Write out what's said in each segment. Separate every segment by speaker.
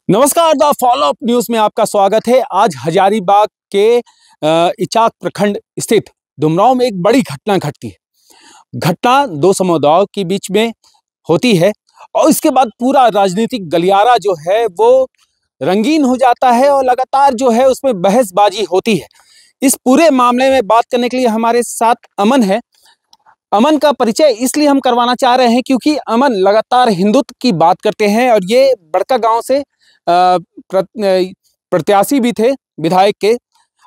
Speaker 1: नमस्कार, the follow up news में आपका स्वागत है। आज हजारीबाग के इचाक प्रखंड स्थित डुमरांव में एक बड़ी घटना घटती है। घटना दो समुदायों के बीच में होती है और इसके बाद पूरा राजनीतिक गलियारा जो है वो रंगीन हो जाता है और लगातार जो है उसमें बहसबाजी होती है। इस पूरे मामले में बात करने के लिए हमारे साथ अमन है। अमन का परिचय इसलिए हम करवाना चाह रहे हैं क्योंकि अमन लगातार हिंदुत्व की बात करते हैं और ये बड़का गांव से प्रत्याशी भी थे विधायक के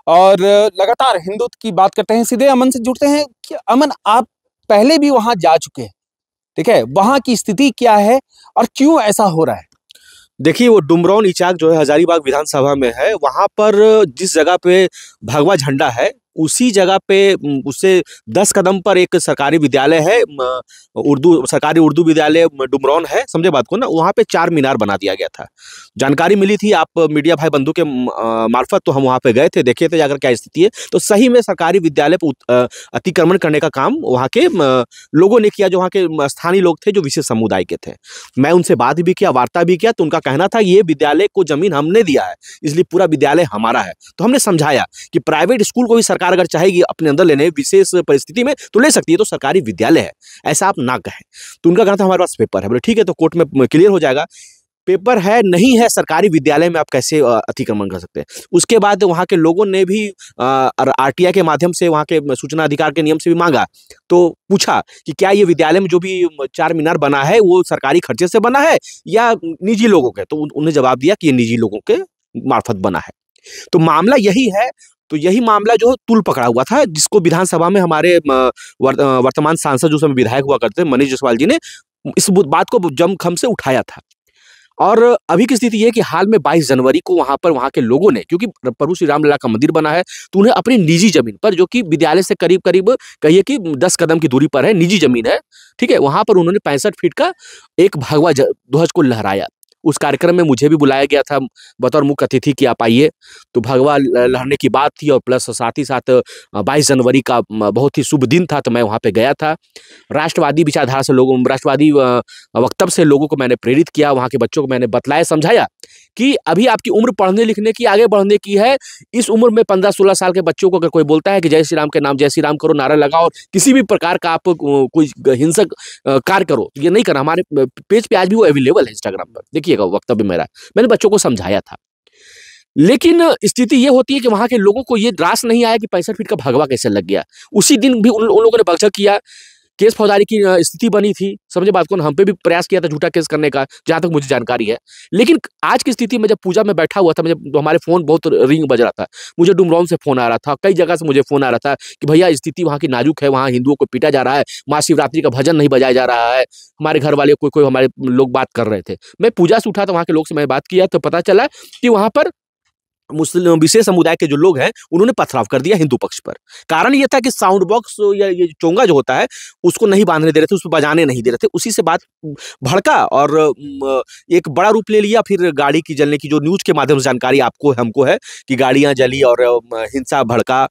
Speaker 1: और लगातार हिंदुत्व की बात करते हैं। सीधे अमन से जुड़ते हैं कि अमन, आप पहले भी वहां जा चुके हैं, ठीक है? वहां की स्थिति क्या है और क्यों ऐसा हो रहा है?
Speaker 2: देखिए, वो डुमरांव इचाक जो है हजारीबाग विधानसभा में है। वहां पर जिस जगह पे भगवा झंडा है उसी जगह पे उससे 10 कदम पर एक सरकारी विद्यालय है, सरकारी उर्दू विद्यालय डुमरांव है। समझे बात को ना? वहां पे 4 मीनार बना दिया गया था। जानकारी मिली थी आप मीडिया भाई बंधु के मार्फत, तो हम वहां पे गए थे, देखे थे जाकर क्या स्थिति है। तो सही में सरकारी विद्यालय पर अतिक्रमण करने का काम वहाँ के लोगों ने किया, जो वहाँ के स्थानीय लोग थे, जो विशेष समुदाय के थे। मैं उनसे बात भी किया, वार्ता भी किया, तो उनका कहना था ये विद्यालय को जमीन हमने दिया है, इसलिए पूरा विद्यालय हमारा है। तो हमने समझाया कि प्राइवेट स्कूल को भी सरकार अगर चाहेगी अपने अंदर लेने विशेष परिस्थिति में तो ले सकती है, तो सरकारी विद्यालय है, ऐसा आप ना कहें। तो उनका कहना था हमारे पास पेपर है। बोले ठीक है, तो कोर्ट में क्लियर हो जाएगा। पेपर है नहीं है सरकारी विद्यालय में, आप कैसे अतिक्रमण कर सकते हैं? उसके बाद वहाँ के लोगों ने भी आरटीआई के माध्यम से, वहाँ के सूचना अधिकार के नियम से भी मांगा, तो पूछा कि क्या ये विद्यालय में जो भी 4 मीनार बना है वो सरकारी खर्चे से बना है या निजी लोगों के? तो उन्होंने जवाब दिया कि ये निजी लोगों के मार्फत बना है। तो मामला यही है। तो यही मामला जो तूल पकड़ा हुआ था, जिसको विधानसभा में हमारे वर्तमान सांसद जो समय विधायक हुआ करते मनीष जायसवाल जी ने इस बात को जमखम से उठाया था। और अभी की स्थिति ये कि हाल में 22 जनवरी को वहाँ के लोगों ने, क्योंकि प्रभु श्री राम लला का मंदिर बना है, तो उन्हें अपनी निजी जमीन पर, जो कि विद्यालय से करीब करीब कहिए कि 10 कदम की दूरी पर है, निजी जमीन है, ठीक है, वहां पर उन्होंने 65 फीट का एक भगवा ध्वज को लहराया। उस कार्यक्रम में मुझे भी बुलाया गया था बतौर मुख्य अतिथि कि आप आइए। तो भगवा लहराने की बात थी और प्लस साथ ही साथ 22 जनवरी का बहुत ही शुभ दिन था, तो मैं वहाँ पे गया था। राष्ट्रवादी विचारधारा से लोगों, राष्ट्रवादी वक्तव्य से लोगों को मैंने प्रेरित किया। वहाँ के बच्चों को मैंने बतलाया, समझाया कि अभी आपकी उम्र पढ़ने लिखने की, आगे बढ़ने की है। इस उम्र में 15-16 साल के बच्चों को अगर कोई बोलता है कि जय श्री राम के नाम जय श्री राम करो, नारा लगाओ और किसी भी प्रकार का आप कोई हिंसक कार्य करो, ये नहीं करना। हमारे पेज पे आज भी वो अवेलेबल है इंस्टाग्राम पर, देखिएगा वक्तव्य मेरा। मैंने बच्चों को समझाया था। लेकिन स्थिति ये होती है कि वहां के लोगों को ये रास नहीं आया कि 65 फीट का भगवा कैसे लग गया। उसी दिन भी उन लोगों ने बकझक किया, केस फौजदारी की स्थिति बनी थी। समझे बात को? हम पे भी प्रयास किया था झूठा केस करने का, जहां तक मुझे जानकारी है। लेकिन आज की स्थिति में जब पूजा में बैठा हुआ था, मुझे हमारे फोन बहुत रिंग बज रहा था, मुझे डुमरांव से फोन आ रहा था, कई जगह से मुझे फोन आ रहा था कि भैया स्थिति वहाँ की नाजुक है, वहाँ हिंदुओं को पीटा जा रहा है, महाशिवरात्रि का भजन नहीं बजाया जा रहा है। हमारे घर वाले कोई हमारे लोग बात कर रहे थे। मैं पूजा से उठा था, वहाँ के लोग से मैं बात किया तो पता चला कि वहाँ पर मुस्लिम विशेष समुदाय के जो लोग हैं उन्होंने पथराव कर दिया हिंदू पक्ष पर। कारण ये था कि साउंड बॉक्स या ये चोंगा जो होता है उसको नहीं बांधने दे रहे थे, उसको बजाने नहीं दे रहे थे। उसी से बात भड़का और एक बड़ा रूप ले लिया। फिर गाड़ी की जलने की जो न्यूज के माध्यम से जानकारी आपको हमको है कि गाड़ियां जली और हिंसा भड़का।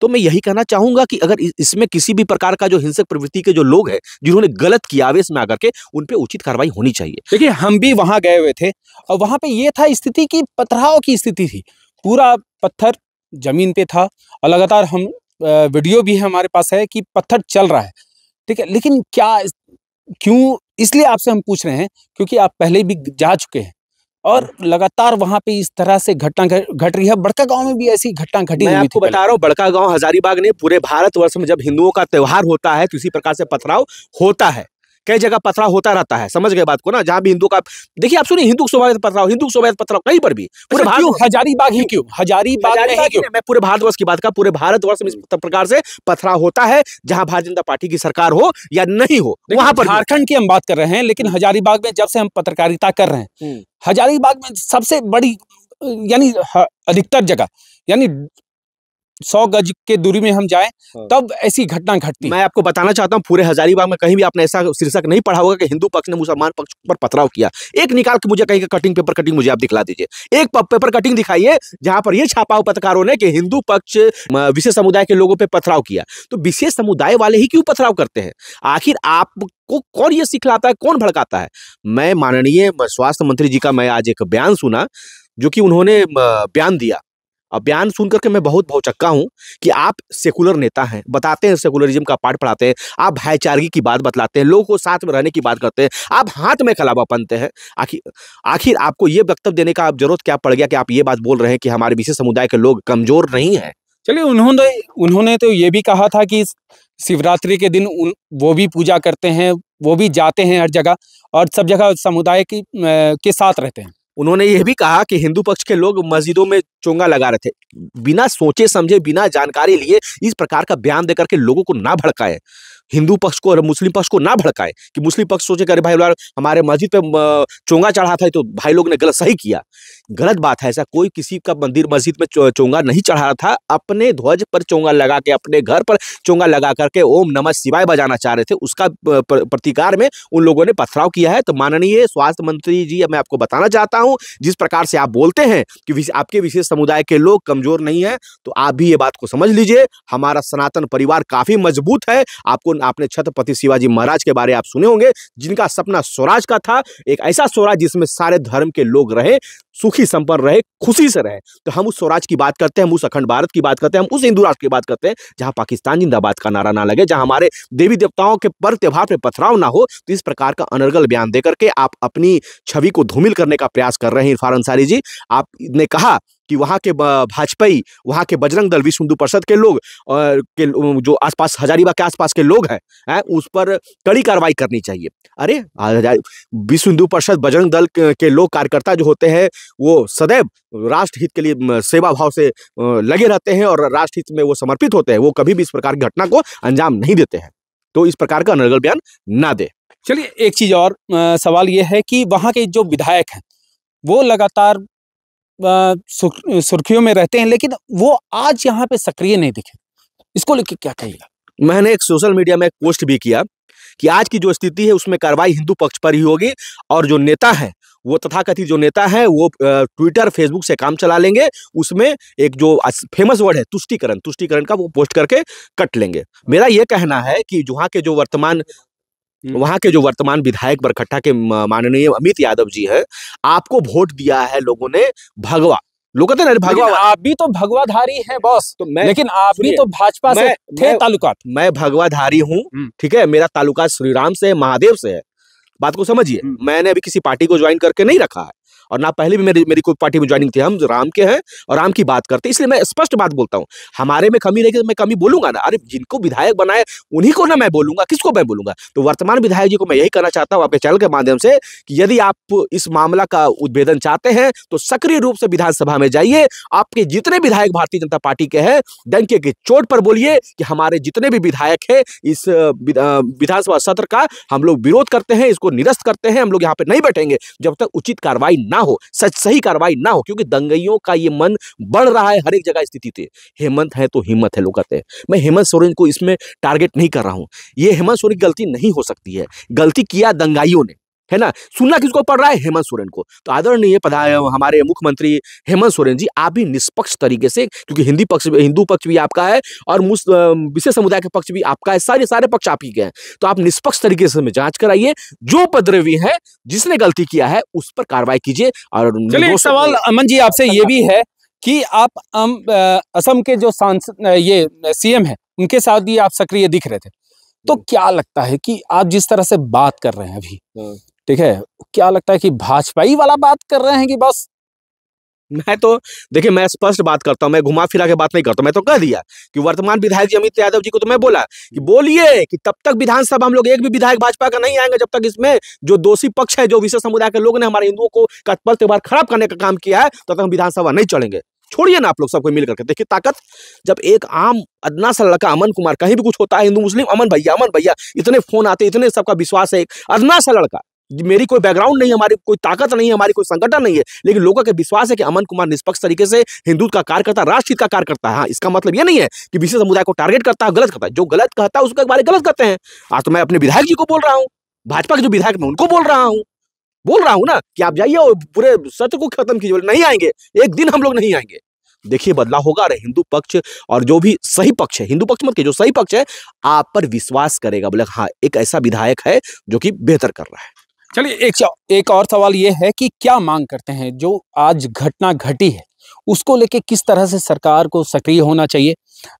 Speaker 2: तो मैं यही कहना चाहूंगा कि अगर इसमें किसी भी प्रकार का जो हिंसक प्रवृत्ति के जो लोग हैं जिन्होंने गलत किया आवेश में आकर के, उन पे उचित कार्रवाई होनी चाहिए।
Speaker 1: देखिए, हम भी वहां गए हुए थे और वहां पे ये था स्थिति की पथराव की स्थिति थी। पूरा पत्थर जमीन पे था और लगातार हम वीडियो भी हमारे पास है कि पत्थर चल रहा है, ठीक है। लेकिन क्यों, इसलिए आपसे हम पूछ रहे हैं क्योंकि आप पहले भी जा चुके हैं और लगातार वहां पे इस तरह से घटना घट रही है। बड़का गांव में भी ऐसी घटना घटी
Speaker 2: मैं आपको बता रहा हूँ, बड़का गांव हजारीबाग ने पूरे भारतवर्ष में जब हिंदुओं का त्योहार होता है तो इसी प्रकार से पथराव होता है। कई जगह पथराव होता रहता है, समझ गए बात को ना? जहां भी हिंदू का, देखिए आप सुनिए, हिंदू शोभायात्रा पथराव, हिंदू शोभायात्रा पथराव कहीं पर भी, पूरे
Speaker 1: हजारीबाग ही क्यों? हजारीबाग में क्यों?
Speaker 2: मैं पूरे भारतवर्ष की बात का, पूरे भारतवर्ष में इस प्रकार से पथराव होता है। जहां भारतीय जनता पार्टी की सरकार हो या नहीं हो, वहां पर
Speaker 1: झारखंड की हम बात कर रहे हैं, लेकिन हजारीबाग में जब से हम पत्रकारिता कर रहे हैं, हजारीबाग में सबसे बड़ी यानी अधिकतर जगह यानी 100 गज के दूरी में हम जाएं
Speaker 2: हाँ।
Speaker 1: तब ऐसी घटना घटती है।
Speaker 2: मैं आपको बताना चाहता हूँ, पूरे हजारीबाग में कहीं भी आपने ऐसा शीर्षक नहीं पढ़ा होगा कि हिंदू पक्ष ने मुसलमान पक्ष पर पथराव किया। एक निकाल के मुझे कहीं का कटिंग, पेपर कटिंग मुझे आप दिखला दीजिए। एक पेपर कटिंग दिखाइए जहां पर यह छापा हो पत्रकारों ने कि हिंदू पक्ष विशेष समुदाय के लोगों पर पथराव किया। तो विशेष समुदाय वाले ही क्यों पथराव करते हैं? आखिर आपको कौन ये सिखलाता है, कौन भड़काता है? मैं माननीय स्वास्थ्य मंत्री जी का मैं आज एक बयान सुना, जो कि उन्होंने बयान दिया। अब बयान सुन करके मैं बहुत भौचक्का हूं कि आप सेकुलर नेता हैं, बताते हैं सेकुलरिज्म का पाठ पढ़ाते हैं, आप भाईचारगी की बात बतलाते हैं, लोगों को साथ में रहने की बात करते हैं, आप हाथ में कलावा पहनते हैं। आखिर आपको ये वक्तव्य देने का जरूरत क्या पड़ गया कि आप ये बात बोल रहे हैं कि हमारे विशेष समुदाय के लोग कमजोर नहीं है?
Speaker 1: चलिए, उन्होंने तो ये भी कहा था कि शिवरात्रि के दिन वो भी पूजा करते हैं, वो भी जाते हैं हर जगह और सब जगह समुदाय के साथ रहते हैं।
Speaker 2: उन्होंने यह भी कहा कि हिंदू पक्ष के लोग मस्जिदों में चोंगा लगा रहे थे। बिना सोचे समझे, बिना जानकारी लिए इस प्रकार का बयान देकर के लोगों को ना भड़काए, हिंदू पक्ष को और मुस्लिम पक्ष को ना भड़काए कि मुस्लिम पक्ष सोचे कि अरे भाई लोग हमारे मस्जिद पे चोंगा चढ़ा था, तो भाई लोग ने गलत सही किया। गलत बात है, ऐसा कोई किसी का मंदिर मस्जिद में चोंगा नहीं चढ़ा था। अपने ध्वज पर चोंगा लगा के, अपने घर पर चोंगा लगा करके ओम नमः शिवाय बजाना चाह रहे थे, उसका प्रतिकार में उन लोगों ने पथराव किया है। तो माननीय स्वास्थ्य मंत्री जी, मैं आपको बताना चाहता हूं, जिस प्रकार से आप बोलते हैं कि आपके विशेष समुदाय के लोग कमजोर नहीं है, तो आप भी ये बात को समझ लीजिए, हमारा सनातन परिवार काफी मजबूत है। आपने छत्रपति शिवाजी महाराज के बारे आप सुने होंगे, जिनका सपना स्वराज का था, एक ऐसा स्वराज जिसमें सारे धर्म के लोग रहे, सुखी संपन्न रहे, खुशी से रहे। तो हम उस स्वराज की बात करते हैं, हम उस अखंड भारत की बात करते हैं, हम उस हिंदू राष्ट्र की बात करते हैं जहां पाकिस्तान जिंदाबाद का नारा ना लगे, जहां हमारे देवी देवताओं के पर्व त्योहार पे पथराव ना हो। तो इस प्रकार का अनर्गल बयान देकर के आप अपनी छवि को धूमिल करने का प्रयास कर रहे हैं इरफान अंसारी जी। आपने कहा कि वहां के भाजपाई, वहां के बजरंग दल, विश्व हिंदू परिषद के लोग और जो आसपास हजारीबाग के आसपास के लोग हैं, उस पर कड़ी कार्रवाई करनी चाहिए। अरे विश्व हिंदू परिषद, बजरंग दल के लोग, कार्यकर्ता जो होते हैं, वो सदैव राष्ट्र हित के लिए सेवा भाव से लगे रहते हैं और राष्ट्र हित में वो समर्पित होते हैं। वो कभी भी इस प्रकार की घटना को अंजाम नहीं देते हैं। तो इस प्रकार का अनर्गल बयान ना दे।
Speaker 1: चलिए, एक चीज और सवाल ये है कि वहां के जो विधायक हैं वो लगातार सुर्खियों में रहते हैं, लेकिन वो आज यहाँ पे सक्रिय नहीं दिखे। इसको लेकर क्या कहिएगा?
Speaker 2: मैंने एक सोशल मीडिया में एक पोस्ट भी किया कि आज की जो स्थिति है उसमें कार्रवाई हिंदू पक्ष पर ही होगी, और जो नेता है, वो तथाकथित जो नेता है, वो ट्विटर फेसबुक से काम चला लेंगे। उसमें एक जो फेमस वर्ड है तुष्टीकरण का, वो पोस्ट करके कट लेंगे। मेरा ये कहना है कि वहां के जो वर्तमान विधायक बरकट्टा के माननीय अमित यादव जी है, आपको वोट दिया है लोगों ने भगवा। लोग कहते हैं भगवा,
Speaker 1: आप भी तो भगवाधारी हैं बॉस, तो लेकिन आप भी तो भाजपा से थे ताल्लुकात।
Speaker 2: मैं भगवाधारी हूँ, ठीक है, मेरा ताल्लुकात श्री राम से, महादेव से है। बात को समझिए, मैंने अभी किसी पार्टी को ज्वाइन करके नहीं रखा है, और ना पहले भी मेरी कोई पार्टी में ज्वाइनिंग थी। हम राम के हैं और राम की बात करते हैं, इसलिए मैं स्पष्ट बात बोलता हूं। हमारे में कमी रहेगी तो मैं कमी बोलूंगा ना। अरे जिनको विधायक बनाए उन्हीं को ना मैं बोलूंगा, किसको मैं बोलूंगा? तो वर्तमान विधायक जी को मैं यही कहना चाहता हूं आपके चैनल के माध्यम से कि यदि आप इस मामला का उद्भेदन चाहते हैं तो सक्रिय रूप से विधानसभा में जाइए। आपके जितने विधायक भारतीय जनता पार्टी के हैं, डंके की चोट पर बोलिए कि हमारे जितने भी विधायक है, इस विधानसभा सत्र का हम लोग विरोध करते हैं, इसको निरस्त करते हैं। हम लोग यहाँ पे नहीं बैठेंगे जब तक उचित कार्रवाई ना हो, सही कार्रवाई ना हो, क्योंकि दंगइयों का ये मन बढ़ रहा है हर एक जगह स्थिति थे। हेमंत है तो हिम्मत है, लोग कहते हैं। मैं हेमंत सोरेन को इसमें टारगेट नहीं कर रहा हूं। ये हेमंत सोरेन की गलती नहीं हो सकती है, गलती किया दंगाइयों ने, है ना। सुनना किसको पड़ रहा है? हेमंत सोरेन को। तो आदरणीय हमारे मुख्यमंत्री हेमंत सोरेन जी, आप भी निष्पक्ष तरीके से, क्योंकि हिंदू पक्ष भी आपका है और विशेष समुदाय के पक्ष भी आपका है, सारे पक्ष आप ही के हैं, तो आप निष्पक्ष तरीके से जांच कराइए। जो उपद्रवी है, जिसने गलती किया है, उस पर कार्रवाई कीजिए। और
Speaker 1: चलिए, एक सवाल अमन जी आपसे ये भी है कि आप असम के जो सांसद, ये सीएम है, उनके साथ भी आप सक्रिय दिख रहे थे, तो क्या लगता है कि आप जिस तरह से बात कर रहे हैं अभी, ठीक है, क्या लगता है कि भाजपाई वाला बात कर रहे हैं कि बस?
Speaker 2: मैं तो देखिए, मैं स्पष्ट बात करता हूं, मैं घुमा फिरा के बात नहीं करता। मैं तो कह दिया कि वर्तमान विधायक जी अमित यादव जी को तो मैं बोला कि बोलिए कि तब तक विधानसभा हम लोग एक भी विधायक भाजपा का नहीं आएंगे जब तक इसमें जो दोषी पक्ष है, जो विशेष समुदाय के लोग ने हमारे हिंदुओं को पर्व त्योहार खराब करने का काम किया है, तब तक हम विधानसभा नहीं चलेंगे। छोड़िए ना आप लोग सबको मिल करके, देखिए ताकत। जब एक आम अदना सा लड़का अमन कुमार, कहीं भी कुछ होता है हिंदू मुस्लिम, अमन भैया, इतने फोन आते, इतने सबका विश्वास है, एक अदना सा लड़का मेरी कोई बैकग्राउंड नहीं है, हमारी कोई ताकत नहीं है, हमारी कोई संगठन नहीं है, लेकिन लोगों का विश्वास है कि अमन कुमार निष्पक्ष तरीके से हिंदुत्व का कार्य करता है, राष्ट्रहित का कार्य करता है। हाँ, इसका मतलब ये नहीं है कि विशेष समुदाय को टारगेट करता है, गलत करता है। जो गलत कहता है उसके बारे गलत करते हैं। आज तो मैं अपने विधायक जी को बोल रहा हूँ, भाजपा के जो विधायक मैं उनको बोल रहा हूँ ना कि आप जाइए और पूरे सत्र को खत्म कीजिए। नहीं आएंगे, एक दिन हम लोग नहीं आएंगे। देखिए बदलाव होगा। अरे हिंदू पक्ष और जो भी सही पक्ष है, हिंदू पक्ष मत के, जो सही पक्ष है आप पर विश्वास करेगा, बोले हाँ एक ऐसा विधायक है जो कि बेहतर कर रहा है।
Speaker 1: चलिए एक और सवाल ये है कि क्या मांग करते हैं जो आज घटना घटी है उसको लेके, किस तरह से सरकार को सक्रिय होना चाहिए,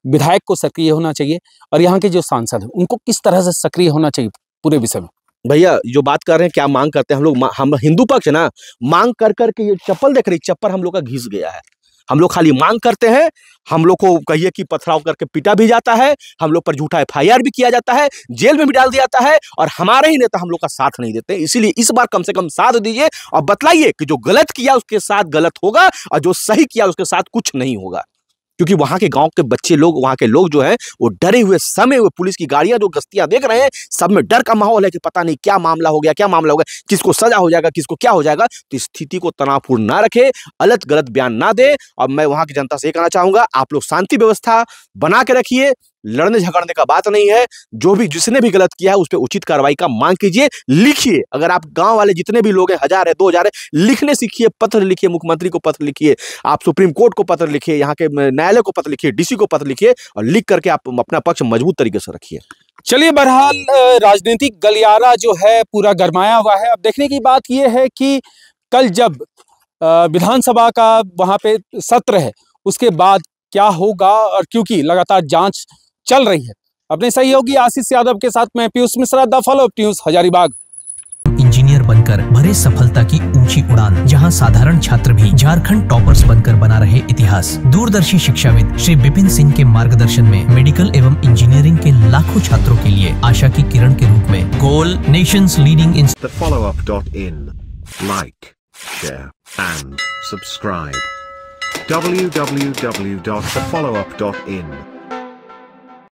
Speaker 1: विधायक को सक्रिय होना चाहिए, और यहाँ के जो सांसद हैं उनको किस तरह से सक्रिय होना चाहिए पूरे विषय में?
Speaker 2: भैया जो बात कर रहे हैं क्या मांग करते हैं हम लोग, हम हिंदू पक्ष ना मांग कर करके ये चप्पल देख रही, चप्पल हम लोग का घिस गया है। हम लोग खाली मांग करते हैं, हम लोग को कहिए कि पथराव करके पीटा भी जाता है, हम लोग पर झूठा FIR भी किया जाता है, जेल में भी डाल दिया जाता है, और हमारे ही नेता हम लोग का साथ नहीं देते। इसीलिए इस बार कम से कम साथ दीजिए और बतलाइए कि जो गलत किया उसके साथ गलत होगा और जो सही किया उसके साथ कुछ नहीं होगा। क्योंकि वहां के गांव के बच्चे लोग, वहां के लोग जो हैं वो डरे हुए, समय हुए, पुलिस की गाड़ियां जो गश्तियां देख रहे हैं, सब में डर का माहौल है कि पता नहीं क्या मामला हो गया, क्या मामला होगा, किसको सजा हो जाएगा, किसको क्या हो जाएगा। तो स्थिति को तनावपूर्ण ना रखे, अलग गलत बयान ना दे। और मैं वहां की जनता से ये कहना चाहूंगा, आप लोग शांति व्यवस्था बना के रखिए, लड़ने झगड़ने का बात नहीं है। जो भी जिसने भी गलत किया है उस पर उचित कार्रवाई का मांग कीजिए, लिखिए। अगर आप गांव वाले जितने भी लोग हैं, 1000 है 2000 है, लिखने सीखिए, पत्र लिखिए, मुख्यमंत्री को पत्र लिखिए, आप सुप्रीम कोर्ट को पत्र लिखिए, यहाँ के न्यायालय को पत्र लिखिए, DC को पत्र लिखिए, और लिख करके आप अपना पक्ष मजबूत तरीके से रखिए।
Speaker 1: चलिए बहरहाल राजनीतिक गलियारा जो है पूरा गरमाया हुआ है। अब देखने की बात यह है कि कल जब विधानसभा का वहां पे सत्र है उसके बाद क्या होगा, और क्योंकि लगातार जांच चल रही है। अपने सहयोगी आशीष यादव के साथ मैं Piyush Mishra, the follow up news, Hazaribagh.
Speaker 3: Engineer बनकर भरे सफलता की ऊंची उड़ान, जहां साधारण छात्र भी झारखंड टॉपर्स बनकर बना रहे इतिहास। दूरदर्शी शिक्षाविद श्री विपिन सिंह के मार्गदर्शन में मेडिकल एवं इंजीनियरिंग के लाखों छात्रों के लिए आशा की किरण के रूप में goal nations leading in
Speaker 4: thefollowup.in. Like, share and subscribe. www.thefollowup.in